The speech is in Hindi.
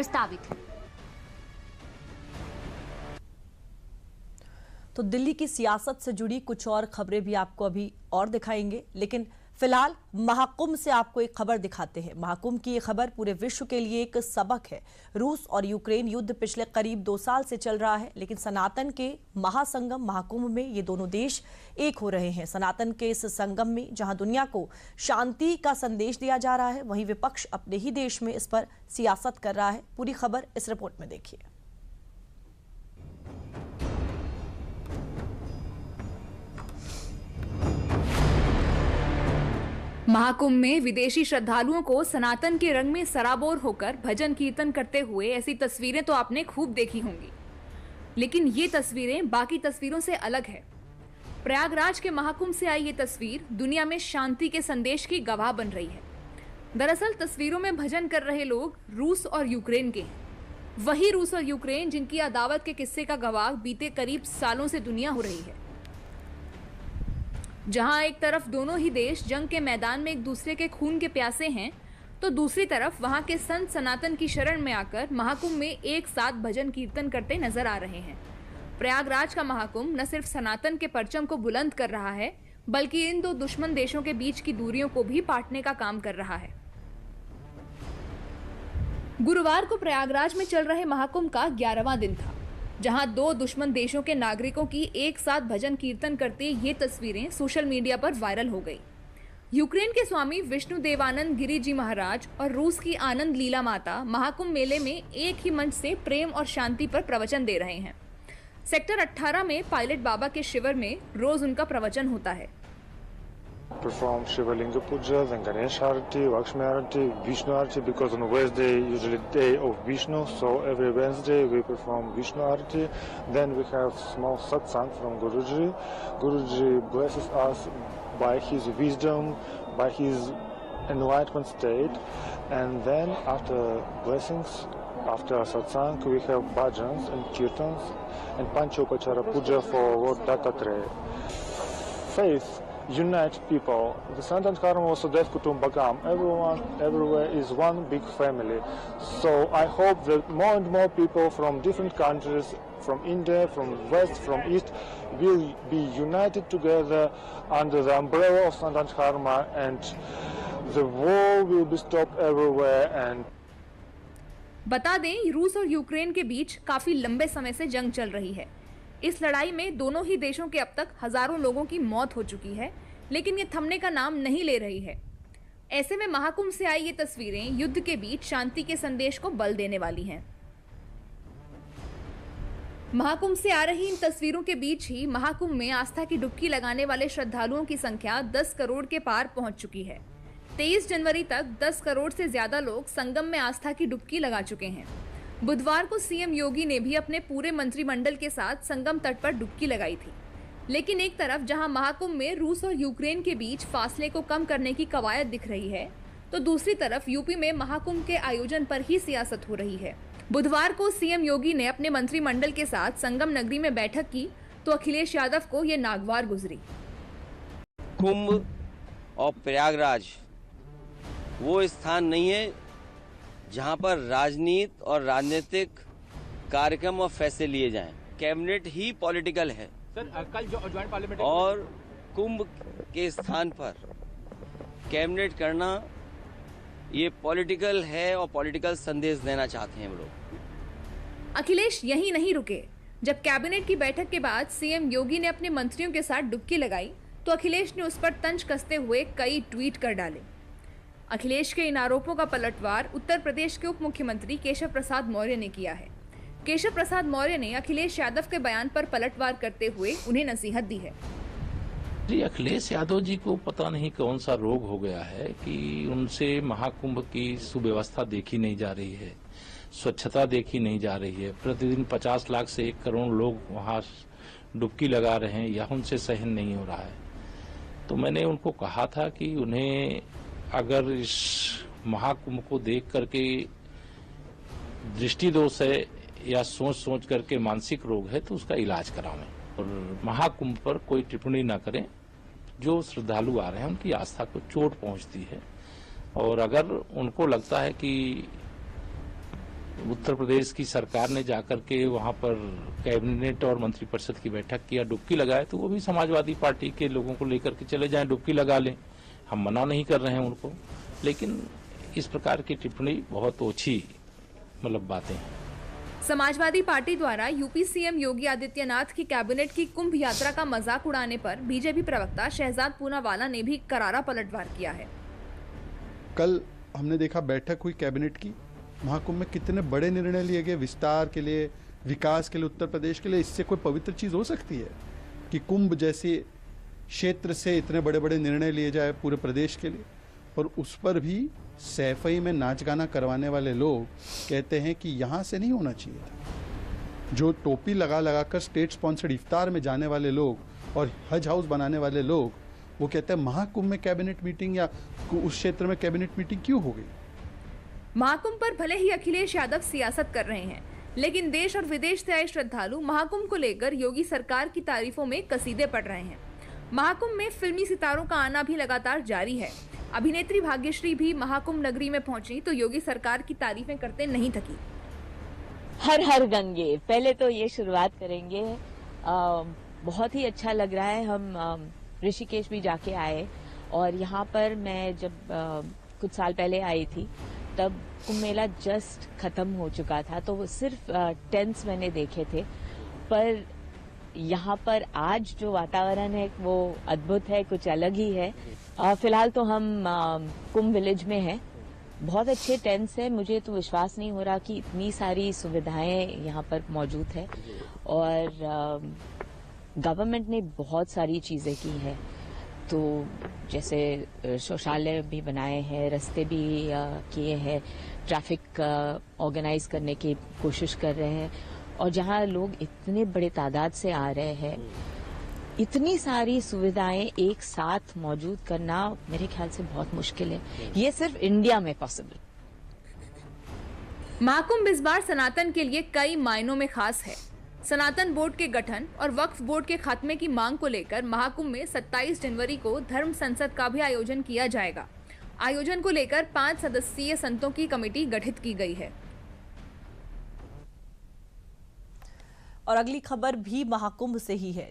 प्रस्तावित है। तो दिल्ली की सियासत से जुड़ी कुछ और खबरें भी आपको अभी और दिखाएंगे, लेकिन फिलहाल महाकुंभ से आपको एक खबर दिखाते हैं। महाकुंभ की ये खबर पूरे विश्व के लिए एक सबक है। रूस और यूक्रेन युद्ध पिछले करीब 2 साल से चल रहा है, लेकिन सनातन के महासंगम महाकुंभ में ये दोनों देश एक हो रहे हैं। सनातन के इस संगम में जहां दुनिया को शांति का संदेश दिया जा रहा है, वहीं विपक्ष अपने ही देश में इस पर सियासत कर रहा है। पूरी खबर इस रिपोर्ट में देखिए। महाकुंभ में विदेशी श्रद्धालुओं को सनातन के रंग में सराबोर होकर भजन कीर्तन करते हुए ऐसी तस्वीरें तो आपने खूब देखी होंगी, लेकिन ये तस्वीरें बाकी तस्वीरों से अलग है। प्रयागराज के महाकुंभ से आई ये तस्वीर दुनिया में शांति के संदेश की गवाह बन रही है। दरअसल तस्वीरों में भजन कर रहे लोग रूस और यूक्रेन के हैं। वही रूस और यूक्रेन जिनकी अदावत के किस्से का गवाह बीते करीब सालों से दुनिया हो रही है। जहां एक तरफ दोनों ही देश जंग के मैदान में एक दूसरे के खून के प्यासे हैं, तो दूसरी तरफ वहां के संत सनातन की शरण में आकर महाकुंभ में एक साथ भजन कीर्तन करते नजर आ रहे हैं। प्रयागराज का महाकुंभ न सिर्फ सनातन के परचम को बुलंद कर रहा है, बल्कि इन दो दुश्मन देशों के बीच की दूरियों को भी पाटने का काम कर रहा है। गुरुवार को प्रयागराज में चल रहे महाकुंभ का 11वां दिन था, जहां दो दुश्मन देशों के नागरिकों की एक साथ भजन कीर्तन करते ये तस्वीरें सोशल मीडिया पर वायरल हो गई। यूक्रेन के स्वामी विष्णु देवानंद गिरी जी महाराज और रूस की आनंद लीला माता महाकुंभ मेले में एक ही मंच से प्रेम और शांति पर प्रवचन दे रहे हैं। सेक्टर 18 में पायलट बाबा के शिविर में रोज उनका प्रवचन होता है। Perform Shiva Linga Puja, then Ganesh Arati, Lakshmi Arati, Vishnu Arati, because on Wednesday usually day of Vishnu, so every Wednesday we perform Vishnu Arati. Then we have small satsang from Guruji. Guruji blesses us by his wisdom, by his enlightenment state, and then after blessings, after satsang, we have bhajans and kirtans and Panchopachara Puja for Lord Dattatreya. Faith unite people. The Sanatan Dharma was Sadev Kutumbakam. Everyone, everywhere is one big family. So I hope that more and more people from different countries, from India, from West, from East, will be united together under the umbrella of Sanatan Dharma, and the war will be stopped everywhere. And बता दें, रूस और यूक्रेन के बीच काफी लंबे समय से जंग चल रही है। इस लड़ाई में दोनों ही देशों के अब तक हजारों लोगों की मौत हो चुकी है, लेकिन ये थमने का नाम नहीं ले रही है। ऐसे में महाकुंभ से आई ये तस्वीरें युद्ध के बीच शांति के संदेश को बल देने वाली हैं। महाकुंभ से आ रही इन तस्वीरों के बीच ही महाकुंभ में आस्था की डुबकी लगाने वाले श्रद्धालुओं की संख्या 10 करोड़ के पार पहुंच चुकी है। 23 जनवरी तक 10 करोड़ से ज्यादा लोग संगम में आस्था की डुबकी लगा चुके हैं। बुधवार को सीएम योगी ने भी अपने पूरे मंत्रिमंडल के साथ संगम तट पर डुबकी लगाई थी। लेकिन एक तरफ जहां महाकुंभ में रूस और यूक्रेन के बीच फासले को कम करने की कवायद दिख रही है, तो दूसरी तरफ यूपी में महाकुंभ के आयोजन पर ही सियासत हो रही है। बुधवार को सीएम योगी ने अपने मंत्रिमंडल के साथ संगम नगरी में बैठक की, तो अखिलेश यादव को ये नागवार गुजरी। कुंभ और प्रयागराज वो स्थान नहीं है जहां पर राजनीति और राजनीतिक कार्यक्रम और फैसले लिए जाएं। कैबिनेट ही पॉलिटिकल है सर, कल जो ज्वाइंट पार्लियामेंट और कुंभ के स्थान पर कैबिनेट करना ये पॉलिटिकल है और पॉलिटिकल संदेश देना चाहते हैं हम लोग। अखिलेश यहीं नहीं रुके। जब कैबिनेट की बैठक के बाद सीएम योगी ने अपने मंत्रियों के साथ डुबकी लगाई, तो अखिलेश ने उस पर तंज कसते हुए कई ट्वीट कर डाले। अखिलेश के इन आरोपों का पलटवार उत्तर प्रदेश के उप मुख्यमंत्री केशव प्रसाद मौर्य ने किया है। केशव प्रसाद मौर्य ने अखिलेश यादव के बयान पर पलटवार करते हुए उन्हें नसीहत दी है। जी, अखिलेश यादव जी को पता नहीं कौन सा रोग हो गया है कि उनसे महाकुंभ की सुव्यवस्था देखी नहीं जा रही है, स्वच्छता देखी नहीं जा रही है। प्रतिदिन 50 लाख से 1 करोड़ लोग वहां डुबकी लगा रहे हैं, यह उनसे सहन नहीं हो रहा है। तो मैंने उनको कहा था कि उन्हें अगर इस महाकुंभ को देख करके दृष्टि दोष है या सोच सोच करके मानसिक रोग है, तो उसका इलाज करावें और महाकुंभ पर कोई टिप्पणी न करें। जो श्रद्धालु आ रहे हैं उनकी आस्था को चोट पहुंचती है, और अगर उनको लगता है कि उत्तर प्रदेश की सरकार ने जाकर के वहां पर कैबिनेट और मंत्रिपरिषद की बैठक किया, डुबकी लगाए, तो वो भी समाजवादी पार्टी के लोगों को लेकर के चले जाएं, डुबकी लगा लें। हम मना नहीं कर रहे हैं उनको, लेकिन इस प्रकार की टिप्पणी बहुत ओछी बातें हैं। समाजवादी पार्टी द्वारा यूपी सीएम योगी आदित्यनाथ की कैबिनेट की कुंभ यात्रा का मजाक उड़ाने पर बीजेपी प्रवक्ता शहजाद पूनावाला ने भी करारा पलटवार किया है। कल हमने देखा बैठक हुई कैबिनेट की, महाकुंभ में कितने बड़े निर्णय लिए गए विस्तार के लिए, विकास के लिए, उत्तर प्रदेश के लिए। इससे कोई पवित्र चीज हो सकती है कि कुंभ जैसे क्षेत्र से इतने बड़े बड़े निर्णय लिए जाए पूरे प्रदेश के लिए, और उस पर भी सैफई में नाच गाना करवाने वाले लोग कहते हैं कि यहाँ से नहीं होना चाहिए था। जो टोपी लगा लगा कर स्टेट स्पॉन्सर्ड इफ्तार में जाने वाले लोग और हज हाउस बनाने वाले लोग, वो कहते हैं महाकुंभ में कैबिनेट मीटिंग या उस क्षेत्र में कैबिनेट मीटिंग क्यों हो गई। महाकुंभ पर भले ही अखिलेश यादव सियासत कर रहे हैं, लेकिन देश और विदेश से आए श्रद्धालु महाकुंभ को लेकर योगी सरकार की तारीफों में कसीदे पढ़ रहे हैं। महाकुंभ में फिल्मी सितारों का आना भी लगातार जारी है। अभिनेत्री भाग्यश्री भी महाकुंभ नगरी में पहुंची तो योगी सरकार की तारीफें करते नहीं थकी। हर हर गंगे, पहले तो ये शुरुआत करेंगे। बहुत ही अच्छा लग रहा है। हम ऋषिकेश भी जाके आए, और यहाँ पर मैं जब कुछ साल पहले आई थी तब कुंभ मेला जस्ट खत्म हो चुका था, तो वो सिर्फ टेंट्स मैंने देखे थे। पर यहाँ पर आज जो वातावरण है वो अद्भुत है, कुछ अलग ही है। फिलहाल तो हम कुंभ विलेज में हैं। बहुत अच्छे टेंट्स हैं। मुझे तो विश्वास नहीं हो रहा कि इतनी सारी सुविधाएं यहाँ पर मौजूद है, और गवर्नमेंट ने बहुत सारी चीजें की हैं। तो जैसे शौचालय भी बनाए हैं, रास्ते भी किए हैं, ट्रैफिक ऑर्गेनाइज करने की कोशिश कर रहे हैं। और जहाँ लोग इतने बड़े तादाद से आ रहे हैं, इतनी सारी सुविधाएं एक साथ मौजूद करना मेरे ख्याल से बहुत मुश्किल है। ये सिर्फ इंडिया में पॉसिबल। महाकुंभ इस बार सनातन के लिए कई मायनों में खास है। सनातन बोर्ड के गठन और वक्फ बोर्ड के खात्मे की मांग को लेकर महाकुंभ में 27 जनवरी को धर्म संसद का भी आयोजन किया जाएगा। आयोजन को लेकर 5 सदस्यीय संतों की कमेटी गठित की गई है। और अगली खबर भी महाकुंभ से ही है।